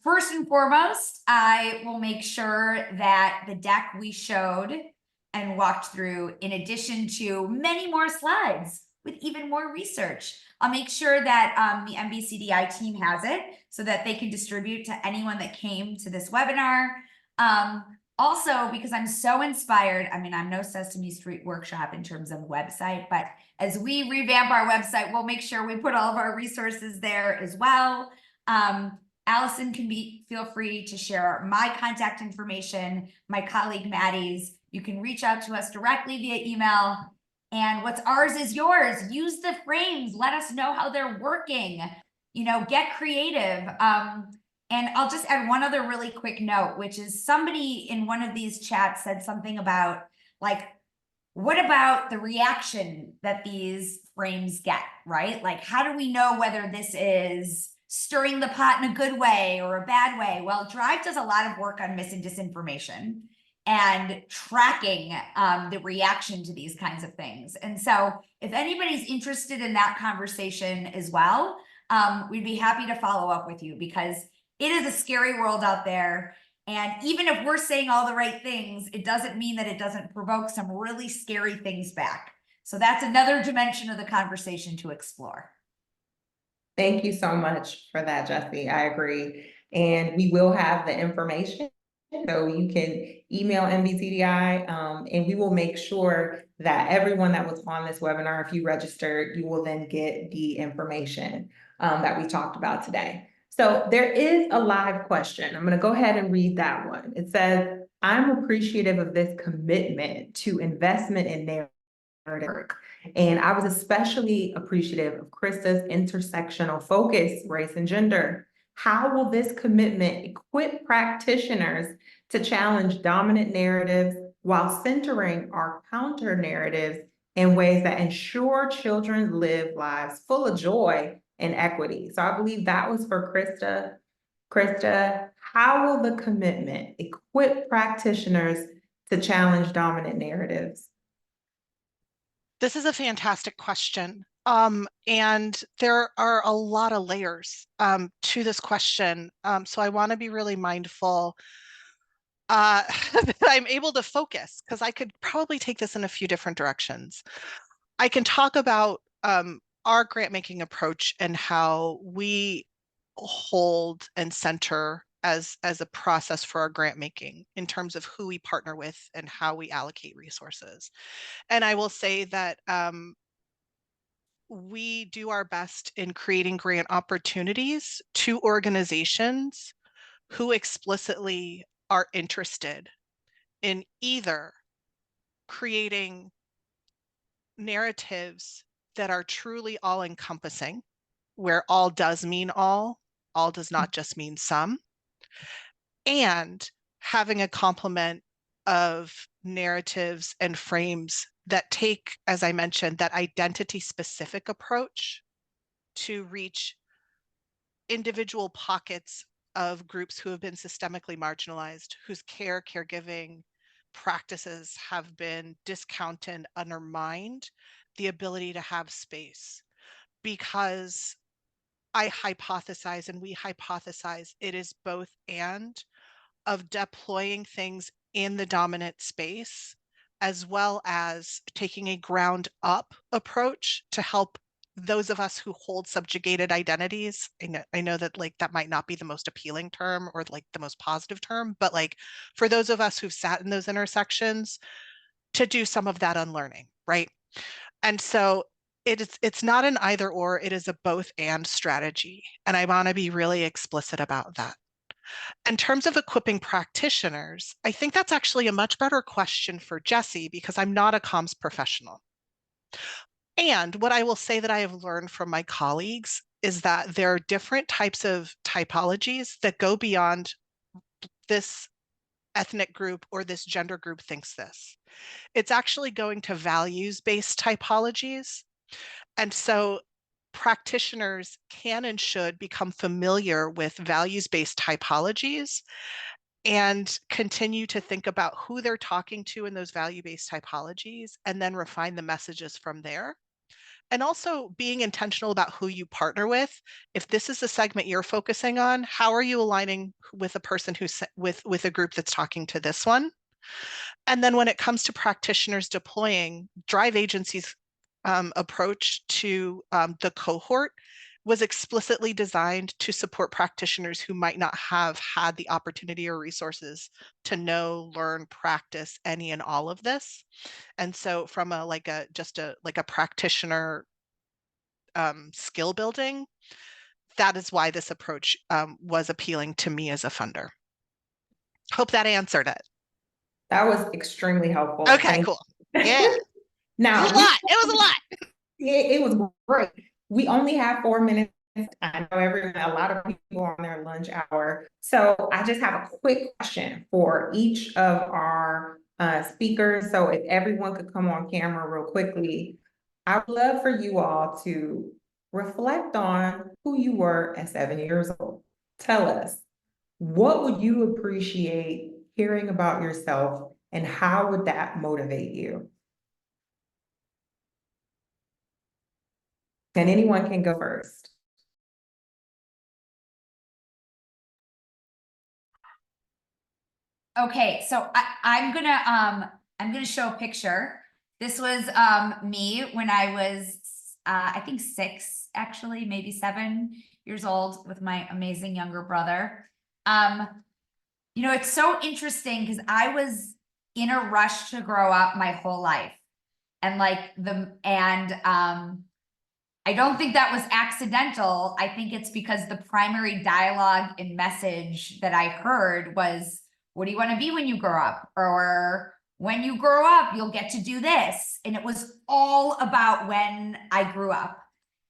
First and foremost, I will make sure that the deck we showed and walked through, in addition to many more slides with even more research, I'll make sure that the NBCDI team has it so that they can distribute to anyone that came to this webinar. Also, because I'm so inspired, I mean, I'm no Sesame Street workshop in terms of website, but as we revamp our website, we'll make sure we put all of our resources there as well. Allison can feel free to share my contact information, my colleague Maddie's. You can reach out to us directly via email. And what's ours is yours. Use the frames. Let us know how they're working. You know, get creative. And I'll just add one other really quick note, which is somebody in one of these chats said something about, like, what about the reaction that these frames get, right? Like, how do we know whether this is stirring the pot in a good way or a bad way? Well, Drive does a lot of work on mis and disinformation and tracking the reaction to these kinds of things. And so if anybody's interested in that conversation as well, we'd be happy to follow up with you, because it is a scary world out there. And even if we're saying all the right things, it doesn't mean that it doesn't provoke some really scary things back. So that's another dimension of the conversation to explore. Thank you so much for that, Jesse. I agree. And we will have the information. So you can email NBCDI, and we will make sure that everyone that was on this webinar, if you registered, you will then get the information that we talked about today. So there is a live question. I'm going to go ahead and read that one. It says, I'm appreciative of this commitment to investment in narrative work. And I was especially appreciative of Krista's intersectional focus, race and gender. How will this commitment equip practitioners to challenge dominant narratives while centering our counter narratives in ways that ensure children live lives full of joy and equity. So I believe that was for Krista. Krista, how will the commitment equip practitioners to challenge dominant narratives? This is a fantastic question. And there are a lot of layers to this question. So I want to be really mindful that I'm able to focus, because I could probably take this in a few different directions. I can talk about our grant making approach and how we hold and center as a process for our grant making in terms of who we partner with and how we allocate resources. And I will say that we do our best in creating grant opportunities to organizations who explicitly are interested in either creating narratives that are truly all encompassing, where all does mean all does not just mean some, and having a complement of narratives and frames that take, as I mentioned, that identity specific approach to reach individual pockets of groups who have been systemically marginalized, whose caregiving practices have been discounted, undermined the ability to have space. Because I hypothesize, and we hypothesize, it is both and of deploying things in the dominant space, as well as taking a ground up approach to help those of us who hold subjugated identities. I know that like that might not be the most appealing term or like the most positive term, but like for those of us who've sat in those intersections, to do some of that unlearning, right? And so it's not an either or, it is a both and strategy. And I want to be really explicit about that. In terms of equipping practitioners, I think that's actually a much better question for Jessie, because I'm not a comms professional. And what I will say that I have learned from my colleagues is that there are different types of typologies that go beyond this ethnic group or this gender group thinks this. It's actually going to values-based typologies. And so practitioners can and should become familiar with values-based typologies and continue to think about who they're talking to in those value-based typologies, and then refine the messages from there. And also being intentional about who you partner with. If this is the segment you're focusing on, how are you aligning with a person who's with a group that's talking to this one? And then when it comes to practitioners deploying, Drive Agency's approach to the cohort was explicitly designed to support practitioners who might not have had the opportunity or resources to know, learn, practice any and all of this. And so from a practitioner skill building, that is why this approach was appealing to me as a funder. Hope that answered it. That was extremely helpful. Okay, cool. Yeah. Now, It was a lot. It was great. We only have 4 minutes. I know a lot of people on their lunch hour. So I just have a quick question for each of our speakers. So if everyone could come on camera real quickly, I would love for you all to reflect on who you were at 7 years old. Tell us, what would you appreciate hearing about yourself, and how would that motivate you? And anyone can go first. Okay, so I'm gonna show a picture. This was me when I was I think 6, actually, maybe 7 years old, with my amazing younger brother. You know, it's so interesting because I was in a rush to grow up my whole life. And I don't think that was accidental. I think it's because the primary dialogue and message that I heard was, what do you want to be when you grow up? Or when you grow up, you'll get to do this. And it was all about when I grew up.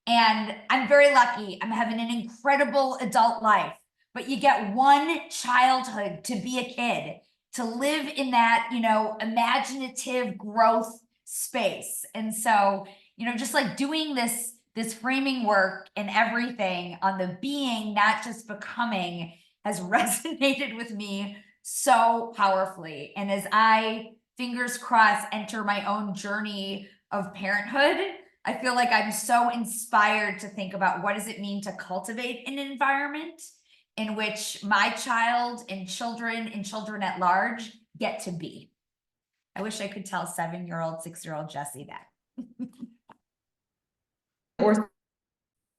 And I'm very lucky. I'm having an incredible adult life. But you get one childhood to be a kid, to live in that, you know, imaginative growth space. And so, just like doing this framing work and everything on the being, not just becoming, has resonated with me so powerfully. And as I, fingers crossed, enter my own journey of parenthood, I feel like I'm so inspired to think about what does it mean to cultivate an environment in which my child and children at large get to be. I wish I could tell 7-year-old, 6-year-old Jessie that. Or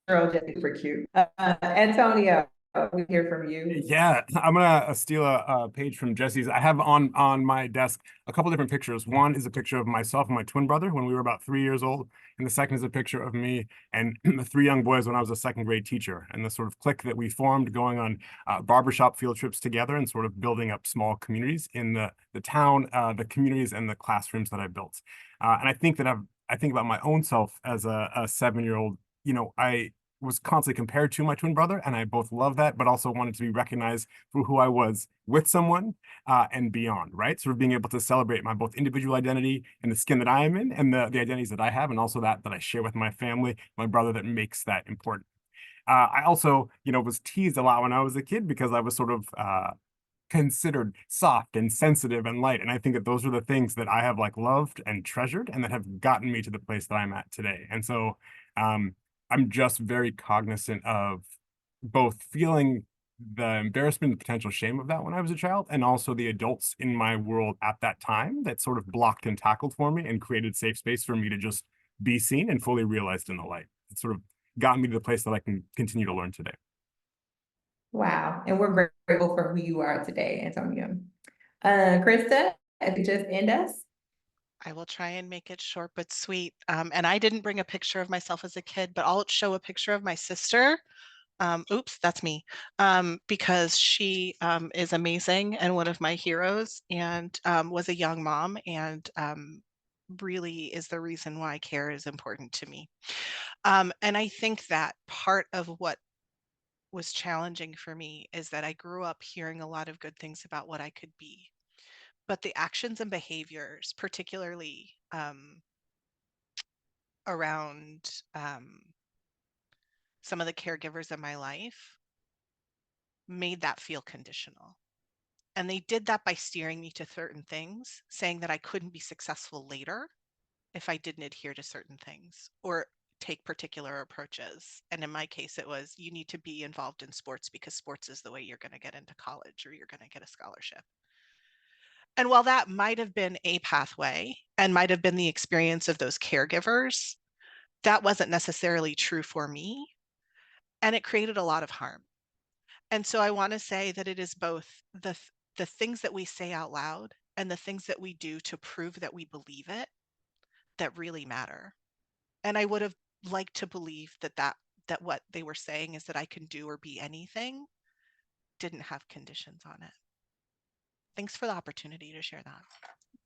girl, just super cute. Antonio, we hear from you. Yeah, I'm gonna steal a page from Jesse's. I have on my desk a couple different pictures. One is a picture of myself and my twin brother when we were about 3 years old, and the second is a picture of me and the 3 young boys when I was a second grade teacher, and the sort of clique that we formed going on barbershop field trips together and sort of building up small communities in the town, the communities and the classrooms that I built. And I think about my own self as a 7-year-old. I was constantly compared to my twin brother, and I both love that, but also wanted to be recognized for who I was with someone and beyond, right? Sort of being able to celebrate my both individual identity and the skin that I am in, and the identities that I have, and also that I share with my family, my brother, that makes that important. I also, was teased a lot when I was a kid because I was sort of considered soft and sensitive and light. And I think that those are the things that I have loved and treasured and that have gotten me to the place that I'm at today. And so I'm just very cognizant of both feeling the embarrassment and potential shame of that when I was a child, and also the adults in my world at that time that sort of blocked and tackled for me and created safe space for me to just be seen and fully realized in the light. It sort of got me to the place that I can continue to learn today. Wow. And we're grateful for who you are today, Antonio. Krista, if you just end us. I will try and make it short but sweet. And I didn't bring a picture of myself as a kid, but I'll show a picture of my sister. Oops, that's me. Because she is amazing and one of my heroes, and was a young mom, and really is the reason why care is important to me. And I think that part of what was challenging for me is that I grew up hearing a lot of good things about what I could be. But the actions and behaviors, particularly around some of the caregivers in my life, made that feel conditional. And they did that by steering me to certain things, saying that I couldn't be successful later if I didn't adhere to certain things or take particular approaches. And in my case, it was, you need to be involved in sports because sports is the way you're going to get into college or you're going to get a scholarship. And while that might have been a pathway and might have been the experience of those caregivers, that wasn't necessarily true for me. And it created a lot of harm. And so I want to say that it is both the things that we say out loud and the things that we do to prove that we believe it that really matter. And I would have liked to believe that what they were saying is that I can do or be anything didn't have conditions on it. Thanks for the opportunity to share that.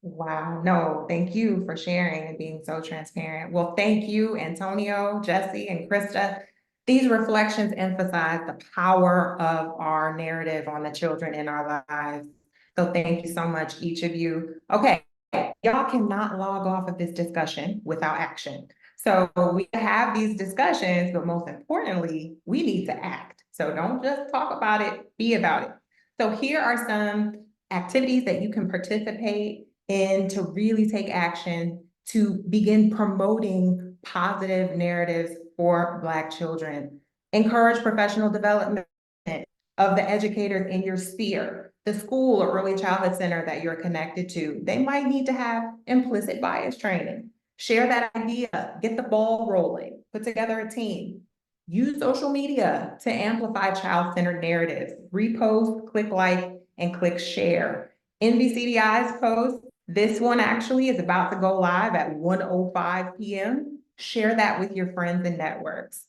Wow. No, thank you for sharing and being so transparent. Well, thank you, Antonio, Jesse, and Krista. These reflections emphasize the power of our narrative on the children in our lives. So thank you so much, each of you. Okay, y'all cannot log off of this discussion without action. So we have these discussions, but most importantly, we need to act. So don't just talk about it, be about it. So here are some activities that you can participate in to really take action to begin promoting positive narratives for Black children. Encourage professional development of the educators in your sphere, the school or early childhood center that you're connected to. They might need to have implicit bias training. Share that idea, get the ball rolling, put together a team. Use social media to amplify child-centered narratives. Repost, click like, and click share. NBCDI's post, this one actually is about to go live at 1:05 p.m. Share that with your friends and networks.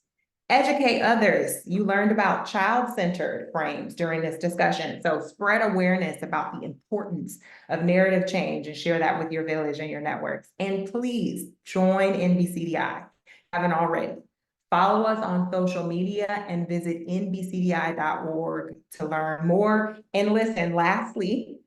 Educate others. You learned about child-centered frames during this discussion. So spread awareness about the importance of narrative change and share that with your village and your networks. And please join NBCDI if you haven't already. Follow us on social media and visit nbcdi.org to learn more. And listen, lastly,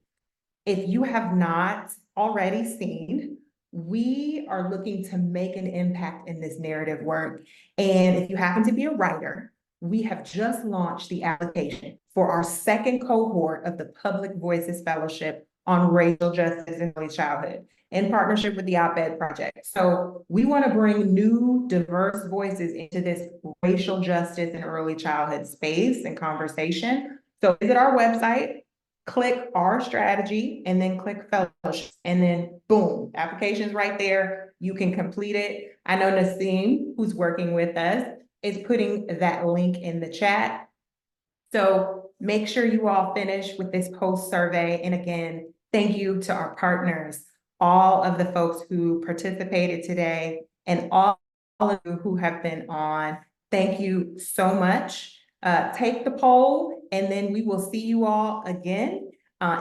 if you have not already seen we are looking to make an impact in this narrative work. And if you happen to be a writer, we have just launched the application for our second cohort of the Public Voices Fellowship on Racial Justice in Early Childhood in partnership with the Op-Ed Project. So we want to bring new, diverse voices into this racial justice in early childhood space and conversation. So visit our website, click our strategy, and then click fellowships, and then boom, application's right there. You can complete it. I know Naseem, who's working with us, is putting that link in the chat. So make sure you all finish with this post survey. And again, thank you to our partners, all of the folks who participated today, and all of you who have been on. Thank you so much. Take the poll, and then we will see you all again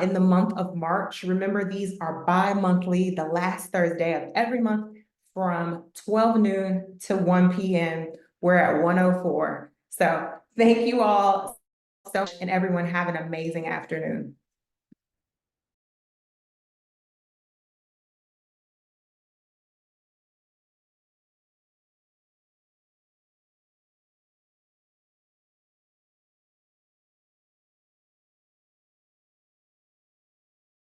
in the month of March. Remember, these are bi-monthly, the last Thursday of every month from 12 noon to 1 p.m. We're at 104. So thank you all so much, and everyone have an amazing afternoon.